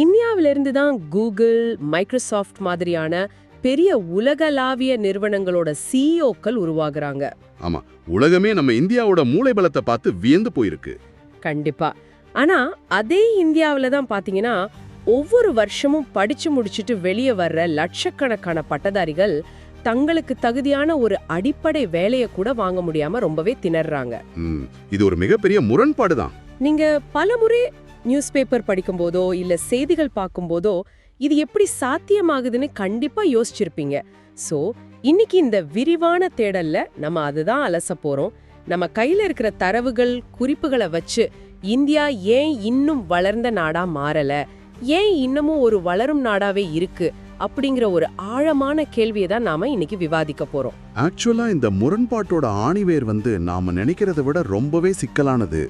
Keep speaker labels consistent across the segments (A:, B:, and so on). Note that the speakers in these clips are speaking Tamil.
A: இந்தியாவிலிருந்து தான் கூகுள், மைக்ரோசாஃப்ட் மாதிரியான பெரிய உலகளாவிய நிறுவனங்களோட சிஇஓக்கள் உருவாகுறாங்க.
B: ஆமா, உலகமே நம்ம இந்தியாவோட மூளை பலத்தை பார்த்து வியந்து போயிருக்கு.
A: கண்டிப்பா. ஆனா அதே இந்தியாவில தான் பாத்தீங்கன்னா ஒவ்வொரு வருஷமும் படிச்சு முடிச்சிட்டு வெளியே வர்ற லட்சக்கணக்கான பட்டதாரிகள் தங்களுக்கு தகுதியான ஒரு அடிப்படை வேலையை கூட வாங்க முடியாம ரொம்பவே திணறாங்க.
B: இது ஒரு மிகப்பெரிய முரண்பாடு தான்.
A: நீங்க பலமுறை நியூஸ் பேப்பர் படிக்கும் போதோ இல்ல செய்திகள் பார்க்கும் போதோ இது எப்படி சாத்தியமாகுதுன்னு கண்டிப்பா யோசிச்சிருப்பீங்க. சோ இன்னைக்கு இந்த விரிவான தேடல்ல நம்ம அதுதான் அலச போறோம். நம்ம கையில இருக்கிற தரவுகள், குறிப்புகளை வச்சு இந்தியா ஏன் இன்னும் வளர்ந்த நாடா மாறல, ஏன் இன்னமும் ஒரு வளரும் நாடாவே இருக்கு அப்படிங்கிற ஒரு ஆழமான கேள்வியை தான் நாம இன்னைக்கு விவாதிக்க போறோம்.
B: ஆக்சுவலா இந்த முரண்பாட்டோட ஆணிவேர் நாம நினைக்கிறத விட ரொம்பவே சிக்கலானது.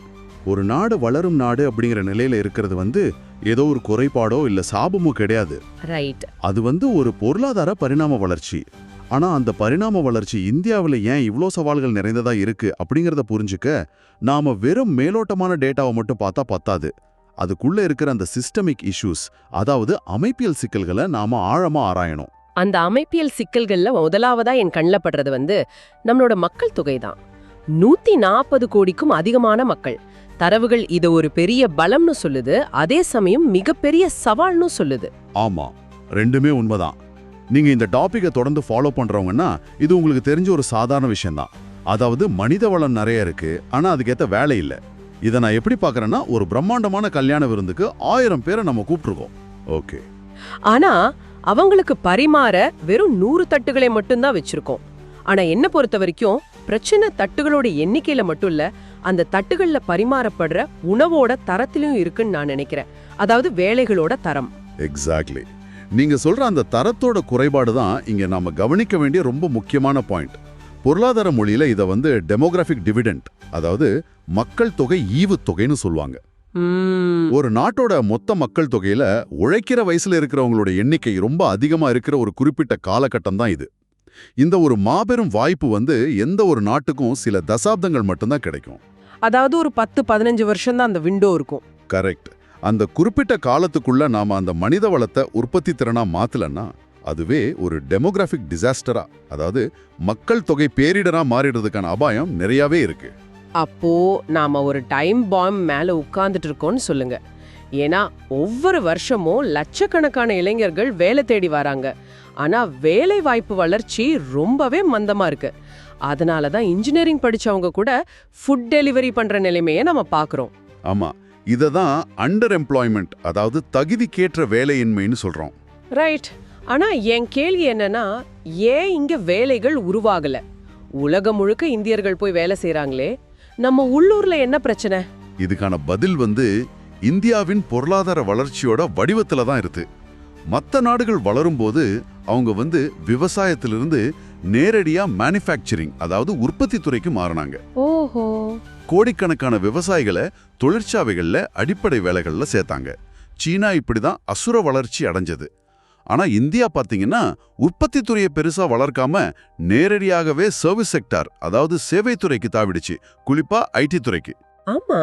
B: ஒரு நாடு வளரும் நாடு அப்படிங்கிற நிலையில இருக்கிறது ஏதோ ஒரு குறைபாடோ இல்ல சாபமோ கிடையாது.
A: ரைட்.
B: அது ஒரு பொருளாதார பரிணாம வளர்ச்சி. ஆனா அந்த பரிணாம வளர்ச்சி இந்தியாவில் ஏன் இவ்ளோ சவால்கள் நிறைந்ததா இருக்கு அப்படிங்கறத புரிஞ்சுக்க நாம வெறும் மேலோட்டமான டேட்டாவை மட்டும் பார்த்தா பத்தாது. அதுக்குள்ள இருக்கிற அந்த சிஸ்டமிக் இஷ்யூஸ், அதாவது அமைப்பியல் சிக்கல்களை நாம ஆழமா ஆராயணும்.
A: அந்த அமைப்பியல் சிக்கல்கள்ல முதலாவதா என் கண்ணில் படுறது நம்மளோட மக்கள் தொகை தான். 140 கோடிக்கும் அதிகமான மக்கள். தரவுகள் இது ஒரு பெரிய பலம்னு சொல்லுது, அதே சமயம் மிகப்பெரிய சவால்னு சொல்லுது.
B: ஆமா, ரெண்டுமே உண்மைதான். நீங்க இந்த டாபிக்கை தொடர்ந்து ஃபாலோ பண்றவங்கன்னா இது உங்களுக்கு தெரிஞ்ச ஒரு சாதாரண விஷயம்தான். அதாவது மனித வளம் நிறைய இருக்கு, ஆனா அதுக்கேற்ற வேலை இல்ல. இதை நான் எப்படி பாக்குறேன்னா, ஒரு பிரம்மாண்டமான கல்யாண விருந்துக்கு 1000 பேரை நம்ம கூப்பிட்டுருக்கோம். ஓகே,
A: ஆனா அவங்களுக்கு பரிமாற வெறும் 100 தட்டுகளை மட்டும்தான் வச்சிருக்கோம். ஆனா என்ன பொறுத்த வரைக்கும் பிரச்சனை தட்டுகளோட எண்ணிக்கையில மட்டும் இல்ல, அந்த தட்டுகள்ல பரிமாறப்படுற உணவோட தரத்திலும் இருக்குன்னு நான் நினைக்கிறேன். அதாவது வேலைகளோட தரம்.
B: எக்ஸாக்ட்லி. நீங்க சொல்ற அந்த தரத்தோட குறைபாடு தான் இங்க நாம கவனிக்க வேண்டிய ரொம்ப முக்கியமான பாயிண்ட். பொருளாதார மொழியில இதை டெமோகிராஃபிக் டிவிடெண்ட், அதாவது மக்கள் தொகை ஈவுத்தொகைன்னு சொல்லுவாங்க. ஒரு நாட்டோட மொத்த மக்கள் தொகையில உழைக்கிற வயசுல இருக்கிறவங்களோட எண்ணிக்கை ரொம்ப அதிகமா இருக்கிற ஒரு குறிப்பிட்ட காலகட்டம் தான் இது. இந்த ஒரு மாபெரும் வாய்ப்பு எந்த ஒரு நாட்டுக்கும் சில தசாப்தங்கள் மட்டும்தான் கிடைக்கும்.
A: அதாவது ஒரு 10-15 வருஷம் தான் அந்த விண்டோ இருக்கும்.
B: கரெக்ட். அந்த குறிப்பிட்ட காலத்துக்குள்ள நாம அந்த மனித வளத்தை உற்பத்தி திறனா மாத்தலன்னா அதுவே ஒரு டெமோகிராஃபிக் டிசாஸ்டரா, அதாவது மக்கள் தொகை பேரிடரா மாறிடுறதுக்கான அபாயம் நிறையவே இருக்கு.
A: அப்போ நாம ஒரு டைம் பாம் மேல உட்கார்ந்துட்டு இருக்கோம்னு சொல்லுங்க. ஏன்னா ஒவ்வொரு வருஷமும் லட்சக்கணக்கான இளைஞர்கள் வேலை தேடி வராங்க. ஆனா வேலை வாய்ப்பு வளர்ச்சி ரொம்பவே மந்தமா இருக்கு. அதனாலதான் இன்ஜினியரிங் படிச்சவங்க கூட ஃபுட் டெலிவரி பண்ற நிலைமையை நம்ம பாக்குறோம்.
B: ஆமா, இததான் அண்டர் எம்ப்ளாய்மெண்ட், அதாவது தகுதிக்கேற்ற வேலையின்மைன்னு சொல்றோம்.
A: ரைட். ஆனா என் கேள்வி என்னன்னா, ஏன் இங்க வேலைகள் உருவாகல? உலகம் முழுக்க இந்தியர்கள் போய் வேலை செய்யறாங்களே, நம்ம உள்ளூர்ல என்ன பிரச்சனை?
B: இதுக்கான பதில் இந்தியாவின் பொருளாதார வளர்ச்சியோட வடிவத்துல தான் இருக்கு. மற்ற நாடுகள் வளரும் போது அவங்க விவசாயத்திலிருந்து நேரடியா மேனுஃபேக்சரிங், அதாவது உற்பத்தி துறைக்கு மாறினாங்க.
A: ஓஹோ.
B: கோடிக்கணக்கான விவசாயிகளை தொழிற்சாலைகள்ல அடிப்படை வேலைகள்ல சேர்த்தாங்க. சீனா இப்படிதான் அசுர வளர்ச்சி அடைஞ்சது. ஆனா இந்தியா பாத்தீங்கன்னா உற்பத்தி துறையை பெருசா வளர்க்காம நேரடியாகவே சர்வீஸ் செக்டார், அதாவது சேவை துறைக்கு தாவிடுச்சு, குறிப்பா ஐடி துறைக்கு.
A: ஆமா,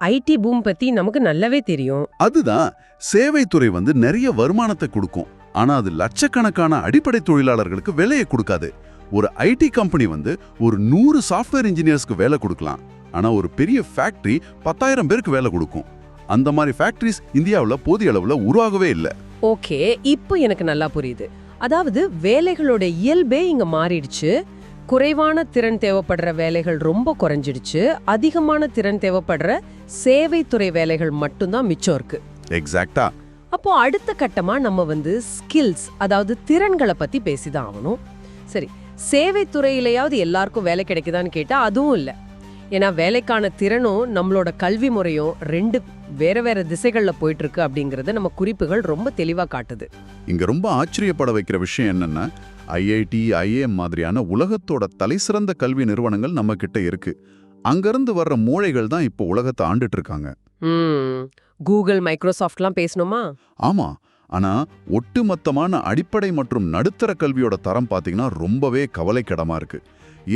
A: ஐடி பூம் பத்தி நமக்கு நல்லாவே தெரியும்.
B: அதுதான், சேவை துறை நிறைய வருமானத்தை கொடுக்கும், ஆனா அது லட்சக்கணக்கான அடிப்படை தொழிலாளர்களுக்கு வேலையை கொடுக்காது. ஒரு ஐடி கம்பெனி ஒரு 100 சாஃப்ட்வேர் இன்ஜினியர்ஸ்க்கு வேலை கொடுக்கலாம், ஆனா ஒரு பெரிய ஃபேக்டரி 10,000 பேருக்கு வேலை கொடுக்கும். அந்த மாதிரி ஃபேக்டரிஸ் இந்தியாவில் போதிய அளவுல உருவாகவே இல்லை.
A: ஓகே, இப்போ எனக்கு நல்லா புரியுது. அதாவது வேலைகளோட இயல்பே இங்க மாறிடுச்சு. குறைவான திறன் தேவைப்படுற வேலைகள் ரொம்ப குறைஞ்சிடுச்சு. அதிகமான திறன் தேவைப்படுற சேவை துறை வேலைகள் மட்டும்தான் மிச்சம் இருக்கு.
B: எக்ஸாக்ட்டா.
A: அப்போ அடுத்த கட்டமா நம்ம ஸ்கில்ஸ், அதாவது திறன்களை பத்தி பேசிதான் ஆகணும். சரி, சேவை துறையிலையாவது எல்லாருக்கும் வேலை கிடைக்குதான்னு கேட்டா அதுவும் இல்லை. ஏன்னா வேலைக்கான திறனும் நம்மளோட கல்வி முறையும் ரெண்டு வேற வேற திசைகள்ல போயிட்டு இருக்கு அப்படிங்கறத நம்ம குறிப்புகள் ரொம்ப தெளிவா காட்டுது.
B: இங்க ரொம்ப ஆச்சரியப்பட வைக்கிற விஷயம் என்னன்னா, ஐஐடி, ஐஏஎம் மாதிரியான உலகத்தோட தலைசிறந்த கல்வி நிறுவனங்கள் நம்ம கிட்ட இருக்கு. அங்கிருந்து வர்ற மூளைகள் தான் இப்போ உலகத்தை ஆண்டுட்டு இருக்காங்க.
A: கூகுள், மைக்ரோசாஃப்ட்லாம் பேசணுமா?
B: ஆமா, ஆனா ஒட்டுமொத்தமான அடிப்படை மற்றும் நடுத்தர கல்வியோட தரம் பாத்தீங்கன்னா ரொம்பவே கவலைக்கிடமா இருக்கு.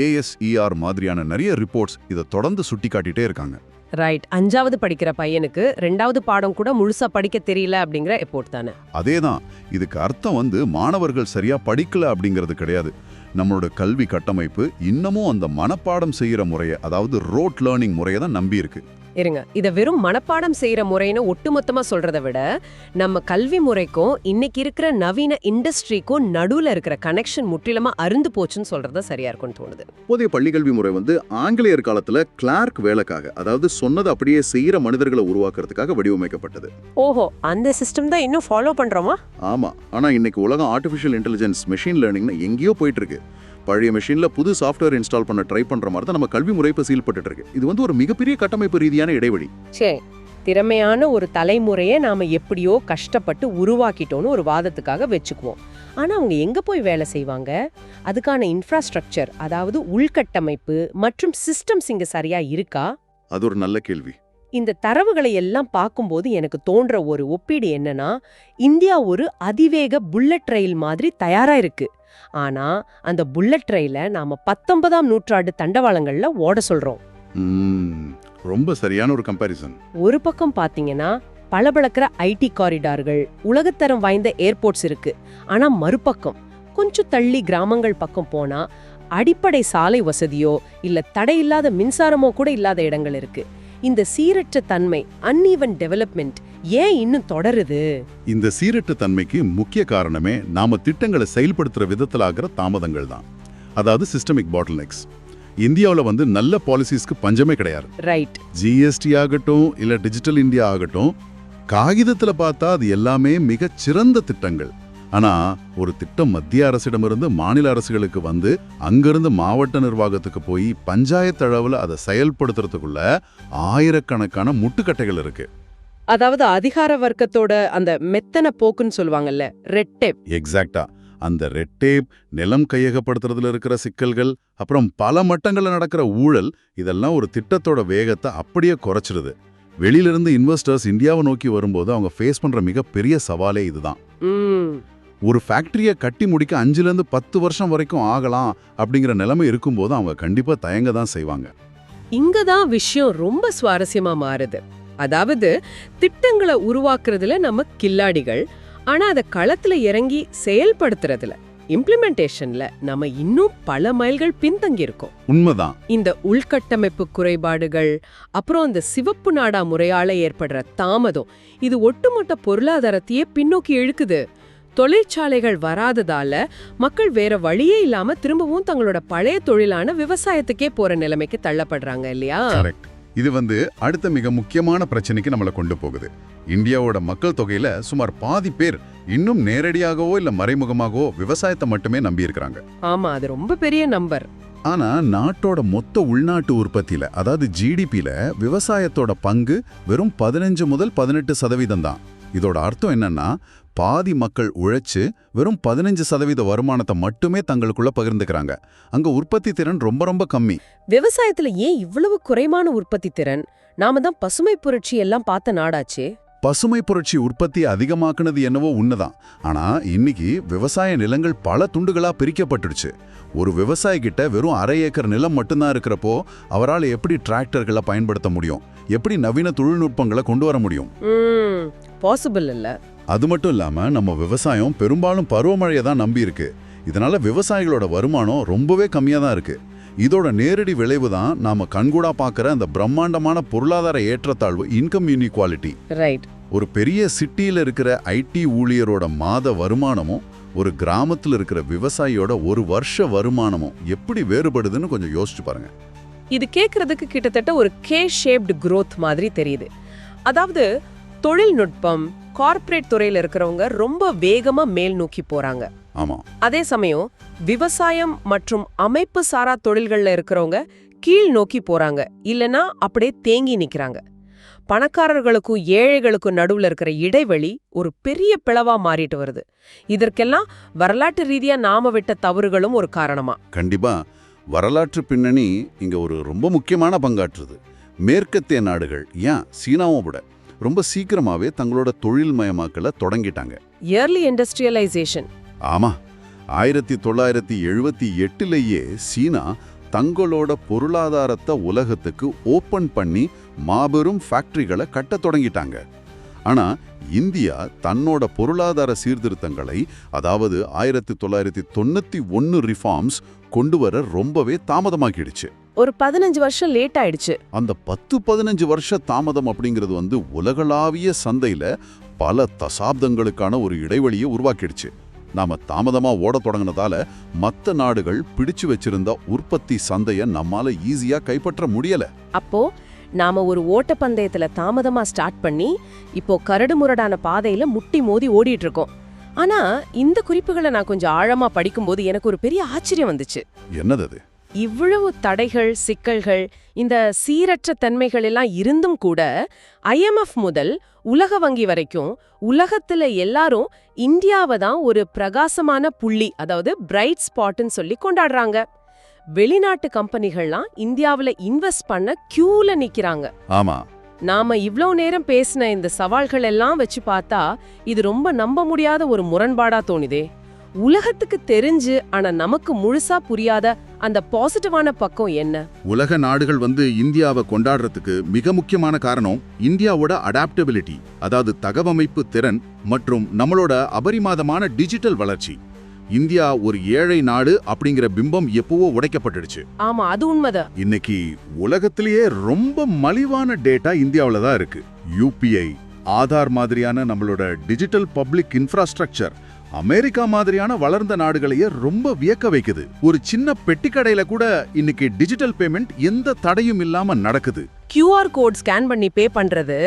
B: ASER மாதிரியான நிறைய ரிப்போர்ட்ஸ் இதை தொடர்ந்து சுட்டி காட்டிட்டே இருக்காங்க.
A: ரைட். 5வது படிக்கிற பையனுக்கு 2வது பாடம் கூட முழுசா படிக்க தெரியல அப்படிங்கிற ரிப்போர்ட் தானே.
B: அதேதான். இதுக்கு அர்த்தம் மாணவர்கள் சரியா படிக்கல அப்படிங்கிறது கிடையாது. நம்மளோட கல்வி கட்டமைப்பு இன்னமும் அந்த மனப்பாடம் செய்யற முறையை, அதாவது ரோட் லேர்னிங் முறையை தான் நம்பி இருக்கு.
A: இருங்க, இத வெறும் மனப்பாடம் செய்யற முறைன்னு ஒட்டுமொத்தமா சொல்றதை விட நம்ம கல்வி முறைக்கும் இன்னைக்கு இருக்கிற நவீன இண்டஸ்ட்ரிக்கும் நடுவுல இருக்கிற கனெக்ஷன் முற்றிலுமா அருந்து போச்சுன்னு சொல்றதா சரியா இருக்கும்னு தோணுது.
C: இப்போதைய பள்ளிக்கல்வி முறை ஆங்கிலேயர் காலத்துல கிளார்க் வேலைக்காக, அதாவது சொன்னதை அப்படியே செய்யற மனிதர்களை உருவாக்குறதுக்காக வடிவமைக்கப்பட்டது.
A: ஓஹோ, அந்த சிஸ்டம் தான் இன்னும் ஃபாலோ பண்றோமா?
C: ஆமா, ஆனா இன்னைக்கு உலகம் ஆர்டிஃபிஷியல் இன்டெலிஜென்ஸ், மெஷின் லேர்னிங்னு எங்கேயோ போயிட்டு இருக்கு. பழைய மெஷின்ல புது சாஃப்ட்வேர் இன்ஸ்டால் பண்ண ட்ரை பண்ற மாதிரி தான் நம்ம கல்வி முறை இப்ப சீல்பட்டு இருக்கு. இது ஒரு மிகப்பெரிய கட்டமைப்பு ரீதியான இடைவெளி.
A: சரி, திறமையான ஒரு தலைமுறையை நாம எப்படியோ கஷ்டப்பட்டு உருவாக்கிட்டோன்னு ஒரு வாதத்துக்காக வச்சுக்குவோம். ஆனா அவங்க எங்க போய் வேலை செய்வாங்க? அதுக்கான இன்ஃப்ராஸ்ட்ரக்சர், அதாவது உள்கட்டமைப்பு மற்றும் சிஸ்டம்ஸ் இங்க சரியா இருக்கா?
C: அது ஒரு நல்ல கேள்வி.
A: இந்த தரவுகளை எல்லாம் பார்க்கும்போது எனக்கு தோன்ற ஒரு ஒப்பீடு என்னன்னா, இந்தியா ஒரு அதிவேக புல்லட் ரயில் மாதிரி தயாரா இருக்கு. ஆனா அந்த புல்லட் ரயில நாம 19ஆம் நூற்றாண்டு தண்டவாளங்கள்ல ஓட சொல்றோம்.
B: ரொம்ப சரியான ஒரு கம்பேரிசன்.
A: ஒரு பக்கம் பாத்தீங்கன்னா பளபளக்கிற ஐடி காரிடார்கள், உலகத்தரம் வாய்ந்த ஏர்போர்ட்ஸ் இருக்கு. ஆனா மறுபக்கம் கொஞ்சம் தள்ளி கிராமங்கள் பக்கம் போனா அடிப்படை சாலை வசதியோ இல்ல தடையில்லாத மின்சாரமோ கூட இல்லாத இடங்கள் இருக்கு. இந்த சீரற்ற தன்மை, அன்ஈவன் டெவலப்மெண்ட் ஏன் இன்னும் தொடருது?
B: இந்த சீரற்ற தன்மைக்கு முக்கிய காரணமே நாம திட்டங்களை செயல்படுத்துற விதத்தில் ஆகிற தாமதங்கள் தான். அதாவது சிஸ்டமிக் பாட்டில்நெக்ஸ். இந்தியாவில் நல்ல பாலிசிஸ்க்கு பஞ்சமே கிடையாது.
A: ரைட்.
B: ஜிஎஸ்டி ஆகட்டும் இல்ல டிஜிட்டல் இந்தியா ஆகட்டும், காகிதத்துல பார்த்தா அது எல்லாமே மிகச் சிறந்த திட்டங்கள். ஆனா ஒரு திட்டம் மத்திய அரசிடமிருந்து மாநில அரசுகளுக்கு அங்கிருந்து மாவட்ட நிர்வாகத்துக்கு போய் பஞ்சாயத்து அளவுல அதை செயல்படுத்துறதுக்குள்ள ஆயிரக்கணக்கான முட்டுக்கட்டைகள் இருக்கு.
A: அதாவது அதிகார வர்க்கத்தோட அந்த மெத்தன போக்குன்னு சொல்லுவாங்கல்ல, ரெட் டேப்.
B: எக்ஸாக்டா. அந்த ரெட் டேப், நிலம் கையகப்படுத்துறதுல இருக்கிற சிக்கல்கள், அப்புறம் பல மட்டங்கள்ல நடக்கிற ஊழல், இதெல்லாம் ஒரு திட்டத்தோட வேகத்தை அப்படியே குறைச்சிருது. வெளியிலிருந்து இன்வெஸ்டர்ஸ் இந்தியாவை நோக்கி வரும்போது அவங்க ஃபேஸ் பண்ற மிகப்பெரிய சவாலே இதுதான். ஒரு ஃபேக்டரியை கட்டி முடிக்க 5லேருந்து 10 வருஷம் வரைக்கும் ஆகலாம் அப்படிங்கிற நிலைமை இருக்கும்போது அவங்க கண்டிப்பா தயங்க தான் செய்வாங்க.
A: இங்கதான் விஷயம் ரொம்ப சுவாரஸ்யமா மாறுது. அதாவது திட்டங்களை உருவாக்குறதுல நம்ம கில்லாடிகள், ஆனா அதை களத்துல இறங்கி செயல்படுத்துறதுல, இம்ப்ளிமெண்டேஷன்ல நம்ம இன்னும் பல மைல்கள் பின்தங்கி இருக்கோம்.
B: உண்மைதான்.
A: இந்த உள்கட்டமைப்பு குறைபாடுகள், அப்புறம் இந்த சிவப்பு நாடா முறையால ஏற்படுற தாமதம், இது ஒட்டுமொத்த பொருளாதாரத்தையே பின்னோக்கி இழுக்குது. தொழிற்சாலைகள் வராததால மக்கள் வேற வழியே இல்லாம திரும்பவும் தங்களோட பழைய தொழிலான விவசாயத்துக்கே போற நிலைமைக்கு தள்ளப்படுறாங்க இல்லையா?
B: இது அடுத்த மிக முக்கியமான பிரச்சனைக்கு நம்மளை கொண்டு போகுது. இந்தியாவோட மக்கள் தொகையில சுமார் பாதி பேர் இன்னும் நேரடியாகவோ இல்ல மறைமுகமாகவோ விவசாயத்தை மட்டுமே நம்பி இருக்கிறாங்க.
A: ஆமா, அது ரொம்ப பெரிய நம்பர்.
B: ஆனா நாட்டோட மொத்த உள்நாட்டு உற்பத்தியில, அதாவது ஜிடிபில விவசாயத்தோட பங்கு வெறும் 15 முதல் 18% தான். இதோட அர்த்தம் என்னன்னா, பாதி மக்கள் உழைச்சு வெறும் 15% வருமானத்தை மட்டுமே தங்களுக்குள்ள பகிர்ந்துக்கிறாங்க. அங்க உற்பத்தி திறன் ரொம்ப ரொம்ப கம்மி.
A: விவசாயத்துல ஏன் இவ்வளவு குறைவான உற்பத்தி திறன்? நாம தான் பசுமை புரட்சி எல்லாம் பார்த்த நாடாச்சே.
B: பசுமை புரட்சி உற்பத்தி அதிகமாக்குனது என்னவோ உண்மைதான். ஆனா இன்னைக்கு விவசாய நிலங்கள் பல துண்டுகளா பிரிக்கப்பட்டுடுச்சு. ஒரு விவசாயி கிட்ட வெறும் 1/2 ஏக்கர் நிலம் மட்டும்தான் இருக்கிறப்போ அவரால் எப்படி டிராக்டர்களை பயன்படுத்த முடியும்? எப்படி நவீன தொழில்நுட்பங்களை கொண்டு வர முடியும்?
A: பாசிபிள் இல்ல.
B: அது மட்டும் இல்லாம நம்ம விவசாயம் பெரும்பாலும் பருவமழையை தான் நம்பி இருக்கு. இதனால விவசாயிகளோட வருமானம் ரொம்பவே கம்மியா தான் இருக்கு. இதோட நேரடி விளைவு தான் நாம கண்கூடா பார்க்குற அந்த பிரம்மாண்டமான பொருளாதார ஏற்றத்தாழ்வு, இன்கம் இன்இக்வாலிட்டி.
A: ரைட்.
B: ஒரு பெரிய சிட்டியில இருக்கிற ஐடி ஊழியரோட மாத வருமானமும் ஒரு கிராமத்தில் இருக்கிற விவசாயியோட ஒரு வருஷ வருமானமும் எப்படி வேறுபடுதுன்னு கொஞ்சம் யோசிச்சு பாருங்க.
A: இது கேட்கறதுக்கு கிட்டத்தட்ட ஒரு கே ஷேப்டு growth மாதிரி தெரியுது. அதாவது தொழில்நுட்பம், கார்ப்பரேட் துறையில இருக்கிறவங்க ரொம்ப வேகமா மேல் நோக்கி போறாங்க.
B: ஆமா.
A: அதே சமயம் விவசாயம் மற்றும் அமைப்பு சாரா தொழில்கள்ல இருக்கிறவங்க கீழ் நோக்கி போறாங்க, இல்லனா அப்படியே தேங்கி நிக்கிறாங்க. பணக்காரர்களுக்கும் ஏழைகளுக்கும் நடுவுல இருக்கிற இடைவெளி ஒரு பெரிய பிளவா மாறிட்டு வருது. இதற்கெல்லாம் வரலாற்று ரீதியா நாம விட்ட தவறுகளும் ஒரு காரணமா?
B: கண்டிப்பா. வரலாற்று பின்னணி இங்க ஒரு ரொம்ப முக்கியமான பங்காற்றுது. மேற்கத்திய நாடுகள், ஏன் சீனாவும் கூட ரொம்ப சீக்கிரமாவே தங்களோட தொழில் மயமாக்கலை தொடங்கிட்டாங்க.
A: Yearly industrialisation.
B: ஆமா, 1978லேயே சீனா தங்களோட பொருளாதாரத்தை உலகத்துக்கு ஓப்பன் பண்ணி மாபெரும் ஃபேக்டரிகளை கட்டத் தொடங்கிட்டாங்க. ஆனா இந்தியா தன்னோட பொருளாதார சீர்திருத்தங்களை, அதாவது 1991 ரிஃபார்ம்ஸ் கொண்டு வர ரொம்பவே தாமதமாக்கிடுச்சு.
A: ஒரு 15 வருஷம் லேட் ஆயிடுச்சு.
B: அந்த 10-15 வருஷ தாமதம் அப்படிங்கிறது உலகளாவிய சந்தையில பல தசாப்தங்களுக்கான ஒரு இடைவெளியை உருவாக்கிடுச்சு. நாம தாமதமா ஓடத் தொடங்கினதால மற்ற நாடுகள் பிடிச்சு வச்சிருந்த உற்பத்தி சந்தையை நம்மால ஈஸியா கைப்பற்ற முடியல.
A: அப்போ நாம ஒரு ஓட்டப்பந்தயத்துல தாமதமா ஸ்டார்ட் பண்ணி இப்போ கரடுமுரடான பாதையில முட்டி மோதி ஓடிட்டு இருக்கோம். ஆனா இந்த குறிப்புகளை நான் கொஞ்சம் ஆழமா படிக்கும்போது எனக்கு ஒரு பெரிய ஆச்சரியம் வந்துச்சு.
B: என்னது அது?
A: இவ்வளவு தடைகள், சிக்கல்கள், இந்த சீரற்ற தன்மைகள் எல்லாம் இருந்தும் கூட IMF முதல் உலக வங்கி வரைக்கும் உலகத்துல எல்லாரும் இந்தியாவை தான் ஒரு பிரகாசமான புள்ளி, அதாவது பிரைட் ஸ்பாட்னு சொல்லி கொண்டாடுறாங்க. வெளிநாட்டு கம்பெனிகள்லாம் இந்தியாவுல இன்வெஸ்ட் பண்ண கியூல நிக்கிறாங்க.
B: ஆமா,
A: நாம இவ்ளோ நேரம் பேசின இந்த சவால்கள் எல்லாம் வச்சு பார்த்தா இது ரொம்ப நம்ப முடியாத ஒரு முரண்பாடா தோணுதே. உலகத்துக்கு தெரிஞ்சு ஆனா நமக்கு முழுசா புரியாத அந்த பாசிட்டிவான பக்கம் என்ன?
C: உலக நாடுகள் இந்தியாவை கொண்டாடுறதுக்கு மிக முக்கியமான காரணம் இந்தியாவோட அடாப்டபிலிட்டி, அதாவது தகவமைப்பு திறன் மற்றும் நம்மளோட அபரிமாதமான டிஜிட்டல் வளர்ச்சி. இந்தியா ஒரு ஏழை நாடு அப்படிங்கிற பிம்பம் எப்பவோ உடைக்கப்பட்டுடுச்சு.
A: ஆமா, அது உண்மைதான்.
C: இன்னைக்கு உலகத்திலேயே ரொம்ப மலிவான டேட்டா இந்தியாவுல தான் இருக்கு. UPI, ஆதார் மாதிரியான நம்மளோட டிஜிட்டல் பப்ளிக் இன்ஃப்ராஸ்ட்ரக்சர் அமெரிக்கா மாதிரியான வளர்ந்த நாடுகளையே ரொம்ப வியக்க வைக்குது. ஒரு சின்ன பெட்டி கடையில கூட இன்னைக்கு டிஜிட்டல் பேமெண்ட் எந்த தடையும் இல்லாம நடக்குது.
A: QR கோட் ஸ்கேன் பண்ணி பே பண்றது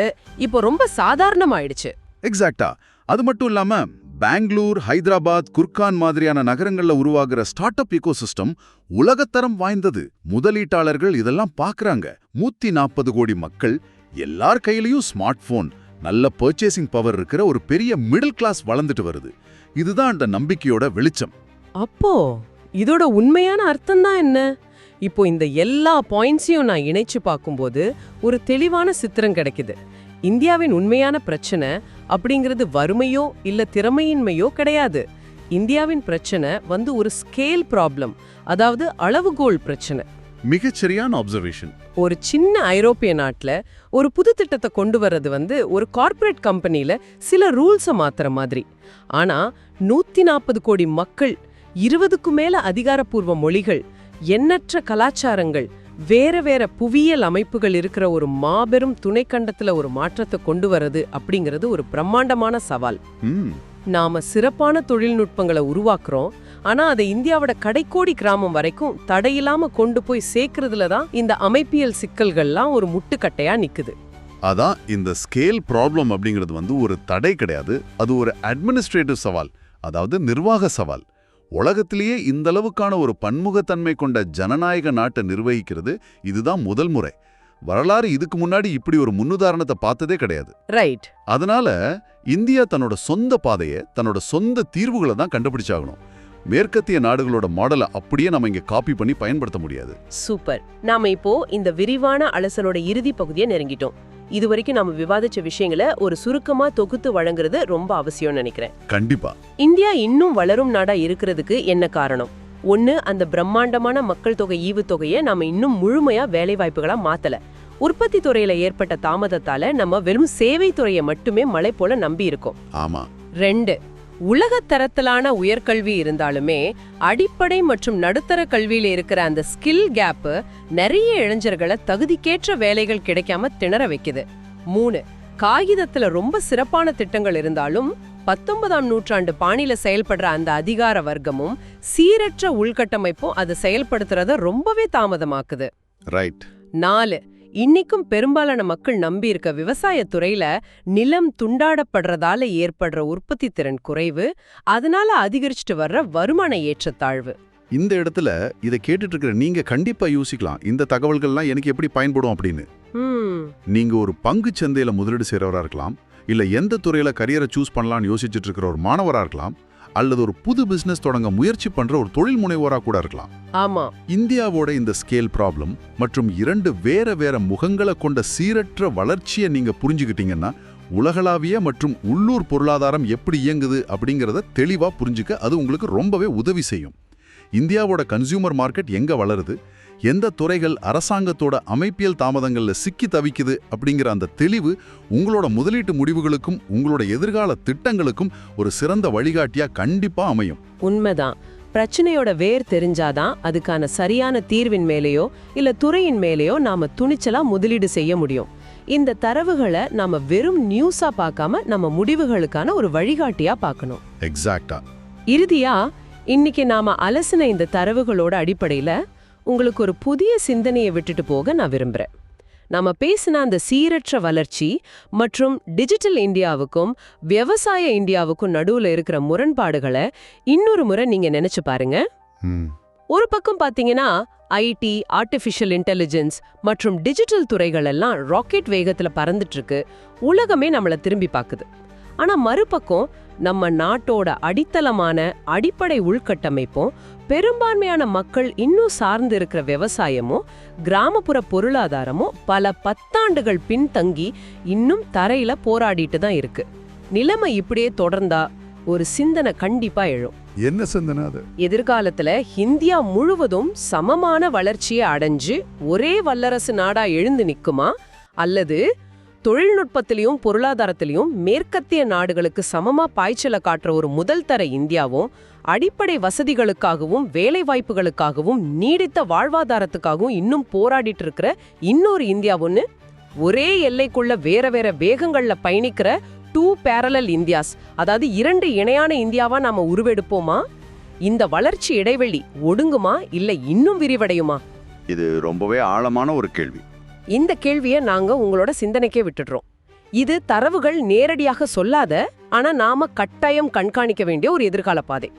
A: இப்போ ரொம்ப சாதாரணமாயிடுச்சு.
C: எக்ஸாக்ட்டா. அது மட்டும் இல்லாம பெங்களூர், ஹைதராபாத், குர்கான் மாதிரியான நகரங்கள்ல உருவாகிற ஸ்டார்ட் அப் ஈகோசிஸ்டம் உலகத்தரம் வாய்ந்தது. முதலீட்டாளர்கள் இதெல்லாம் பார்க்கறாங்க. 140 கோடி மக்கள், எல்லார் கையிலயும் ஸ்மார்ட் போன், நல்ல பர்ச்சேசிங் பவர் இருக்கிற ஒரு பெரிய மிடில் கிளாஸ் வளர்ந்துட்டு வருது. இதுதான் அந்த நம்பிக்கையோட வெளிச்சம்.
A: அப்போ இதோட உண்மையான அர்த்தம் தான் என்ன? இப்போ இந்த எல்லா பாயிண்ட்ஸையும் நான் இணைச்சு பார்க்கும்போது ஒரு தெளிவான சித்திரம் கிடைக்குது. இந்தியாவின் உண்மையான பிரச்சனை அப்படிங்கிறது வறுமையோ இல்ல திறமையின்மையோ கிடையாது. இந்தியாவின் பிரச்சனை ஒரு ஸ்கேல் ப்ராப்ளம், அதாவது அளவுகோல் பிரச்சனை.
C: மிகச்சரியான அப்சர்வேஷன்.
A: ஒரு சின்ன ஐரோப்பிய நாட்டுல ஒரு புது திட்டத்தை கொண்டு வர்றது ஒரு கார்ப்பரேட் கம்பெனில சில ரூல்ஸை மாத்துற மாதிரி. ஆனா 140 கோடி மக்கள், 20க்கும் மேல அதிகாரப்பூர்வ மொழிகள், எண்ணற்ற கலாச்சாரங்கள், வேற வேற புவியியல் அமைப்புகள் இருக்கிற ஒரு மாபெரும் துணைக்கண்டத்துல ஒரு மாற்றத்தை கொண்டு வரது அப்படிங்கிறது ஒரு பிரம்மாண்டமான சவால். நாம சிறப்பான தொழில்நுட்பங்களை உருவாக்குறோம், ஆனா அதை இந்தியாவோட கடைக்கோடி கிராமம் வரைக்கும் தடையில்லாம கொண்டு போய் சேர்க்கறதுல தான் இந்த அமைப்பியல் சிக்கல்கள்லாம் ஒரு முட்டுக்கட்டையா நிக்குது.
B: அதான் இந்த ஸ்கேல் ப்ராப்ளம் அப்படிங்கிறது ஒரு தடை கிடையாது, அது ஒரு அட்மினிஸ்ட்ரேட்டிவ் சவால், அதாவது நிர்வாக சவால். உலகத்திலேயே இந்த அளவுக்கான ஒரு பன்முகத்தன்மை கொண்ட ஜனநாயக நாட்டை நிர்வகிக்கிறது இதுதான் முதல் முறை. வரலாறு இதுக்கு முன்னாடி இப்படி ஒரு முன்னுதாரணத்தை பார்த்ததே கிடையாது.
A: ரைட்.
B: அதனால இந்தியா தன்னோட சொந்த பாதையை, தன்னோட சொந்த தீர்வுகளை தான் கண்டுபிடிச்சாகணும். மேற்கத்திய நாடுகளோட மாடலை அப்படியே நம்ம இங்க காப்பி பண்ணி பயன்படுத்த முடியாது.
A: சூப்பர். நாம இப்போ இந்த விரிவான அலசலோட இறுதி பகுதியை நெருங்கிட்டோம். இதுவரைக்கும் நாம விவாதிச்ச விஷயங்களை ஒரு சுருக்கமா தொகுத்து வழங்குறது ரொம்ப அவசியம் நினைக்கிறேன்.
B: கண்டிப்பா.
A: இந்தியா இன்னும் வளரும் நாடா இருக்கிறதுக்கு என்ன காரணம்? ஒன்னு, அந்த பிரம்மாண்டமான மக்கள் தொகை ஈவுத்தொகையை நாம இன்னும் முழுமையா வேலை வாய்ப்புகளா மாத்தல. உற்பத்தி துறையில ஏற்பட்ட தாமதத்தால நம்ம வெறும் சேவை துறையை மட்டுமே மலை போல நம்பி இருக்கோம்.
B: ஆமா.
A: 2, உலக தரத்திலான உயர்கல்வி இருந்தாலுமே அடிப்படை மற்றும் நடுத்தர கல்வியில இருக்கிற அந்த ஸ்கில் கேப் நிறைய இளைஞர்களை தகுதிக்கேற்ற வேலைகள் கிடைக்காம திணற வைக்குது. 3, காகிதத்துல ரொம்ப சிறப்பான திட்டங்கள் இருந்தாலும் 19ஆம் நூற்றாண்டு பாணியில செயல்படுற அந்த அதிகார வர்க்கமும் சீரற்ற உள்கட்டமைப்பும் அதை செயல்படுத்துறத ரொம்பவே தாமதமாக்குது.
B: ரைட்.
A: 4, இன்னைக்கும் பெரும்பாலான மக்கள் நம்பி இருக்க விவசாய துறையில நிலம் துண்டாடப்படுறதால ஏற்படுற உற்பத்தி திறன் குறைவு, அதனால அதிகரிச்சுட்டு வர்ற வருமான ஏற்றத்தாழ்வு.
B: இந்த இடத்துல இதை கேட்டுட்டு இருக்கிற நீங்க கண்டிப்பா யோசிக்கலாம், இந்த தகவல்கள்லாம் எனக்கு எப்படி பயன்படும் அப்படின்னு. நீங்க ஒரு பங்கு சந்தையில முதலீடு செய்றவரா இருக்கலாம், இல்ல எந்த துறையில கரியரை சூஸ் பண்ணலாம்னு யோசிச்சுட்டு இருக்கிற ஒரு மாணவரா இருக்கலாம், அல்லது ஒரு புது பிசினஸ் தொடங்க முயற்சி பண்ற ஒரு தொழில் முனைவோரா கூட இருக்கலாம்.
A: ஆமா.
B: இந்தியாவோட இந்த ஸ்கேல் ப்ராப்ளம் மற்றும் 2 வேற வேற முகங்களை கொண்ட சீரற்ற வளர்ச்சியை நீங்க புரிஞ்சுக்கிட்டீங்கன்னா உலகளாவிய மற்றும் உள்ளூர் பொருளாதாரம் எப்படி இயங்குது அப்படிங்கறத தெளிவா புரிஞ்சுக்க அது உங்களுக்கு ரொம்பவே உதவி செய்யும். இந்தியாவோட கன்சியூமர் மார்க்கெட் எங்க வளருது, எந்த துறைகள் அரசாங்கத்தோட அமைப்பியல் தாமதங்கள்ல சிக்கி தவிக்குது அப்படிங்கிற அந்த தெளிவு உங்களோட முதலீட்டு முடிவுகளுக்கும் உங்களோட எதிர்கால திட்டங்களுக்கும் ஒரு சிறந்த வழிகாட்டியா கண்டிப்பா அமையும்.
A: உண்மைதான். பிரச்சனையோட வேர் தெரிஞ்சாதான் அதுக்கான சரியான தீர்வின் மேலேயோ இல்ல துறையின் மேலேயோ நாம துணிச்சலா முதலீடு செய்ய முடியும். இந்த தரவுகளை நாம வெறும் நியூஸா பார்க்காம நம்ம முடிவுகளுக்கான ஒரு வழிகாட்டியா பார்க்கணும்.
B: எக்ஸாக்ட்டா.
A: இறுதியா இன்னைக்கு நாம அலசின இந்த தரவுகளோட அடிப்படையில உங்களுக்கு ஒரு புதிய சிந்தனையை விட்டுட்டு போக நான் விரும்புறேன். நாம பேசின அந்த சீரற்ற வளர்ச்சி மற்றும் டிஜிட்டல் இந்தியாவுக்கும் விவசாய இந்தியாவுக்கும் நடுவுல இருக்கிற முரண்பாடுகளை இன்னொரு முறை நீங்க நினைச்சு பாருங்க. ஒரு பக்கம் பாத்தீங்கன்னா ஐடி, ஆர்டிஃபிஷியல் இன்டெலிஜென்ஸ் மற்றும் டிஜிட்டல் துறைகள் எல்லாம் ராக்கெட் வேகத்துல பறந்துட்டு இருக்கு. உலகமே நம்மள திரும்பி பாக்குது. ஆனா மறுபக்கம் நம்ம நாட்டோட அடித்தளமான அடிப்படை உள்கட்டமைப்பும் பெரும்பான்மையான மக்கள் இன்னும் சார்ந்து இருக்கிற விவசாயமும் கிராமப்புற பொருளாதாரமும் பல பத்தாண்டுகள் பின்தங்கி இன்னும் தரையில போராடிட்டு தான் இருக்கு. நிலைமை இப்படியே தொடர்ந்தா ஒரு சிந்தனை கண்டிப்பா எழும்.
B: என்ன சிந்தனை அது?
A: எதிர்காலத்துல இந்தியா முழுவதும் சமமான வளர்ச்சியை அடைஞ்சு ஒரே வல்லரசு நாடா எழுந்து நிக்குமா, அல்லது தொழில்நுட்பத்திலையும் பொருளாதாரத்திலையும் மேற்கத்திய நாடுகளுக்கு சமமா பாய்ச்சல காட்டுற ஒரு முதல் தர இந்தியாவும் அடிப்படை வசதிகளுக்காகவும் வேலை வாய்ப்புகளுக்காகவும் நீடித்த வாழ்வாதாரத்துக்காகவும் இன்னும் போராடிட்டு இருக்கிற இன்னொரு இந்தியாவுன்னு ஒரே எல்லைக்குள்ள வேற வேற வேகங்கள்ல பயணிக்கிற 2 parallel இந்தியாஸ், அதாவது 2 இணையான இந்தியாவா நாம உருவெடுப்போமா? இந்த வளர்ச்சி இடைவெளி ஒடுங்குமா இல்ல இன்னும் விரிவடையுமா?
C: இது ரொம்பவே ஆழமான ஒரு கேள்வி.
A: இந்த கேள்வியை நாங்க உங்களோட சிந்தனைக்கே விட்டுடுறோம். இது தரவுகள் நேரடியாக சொல்லாத, ஆனா நாம கட்டாயம் கண்காணிக்க வேண்டிய ஒரு எதிர்கால பாதை.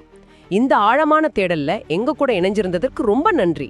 A: இந்த ஆழமான தேடல்ல எங்க கூட இணைஞ்சிருந்ததற்கு ரொம்ப நன்றி.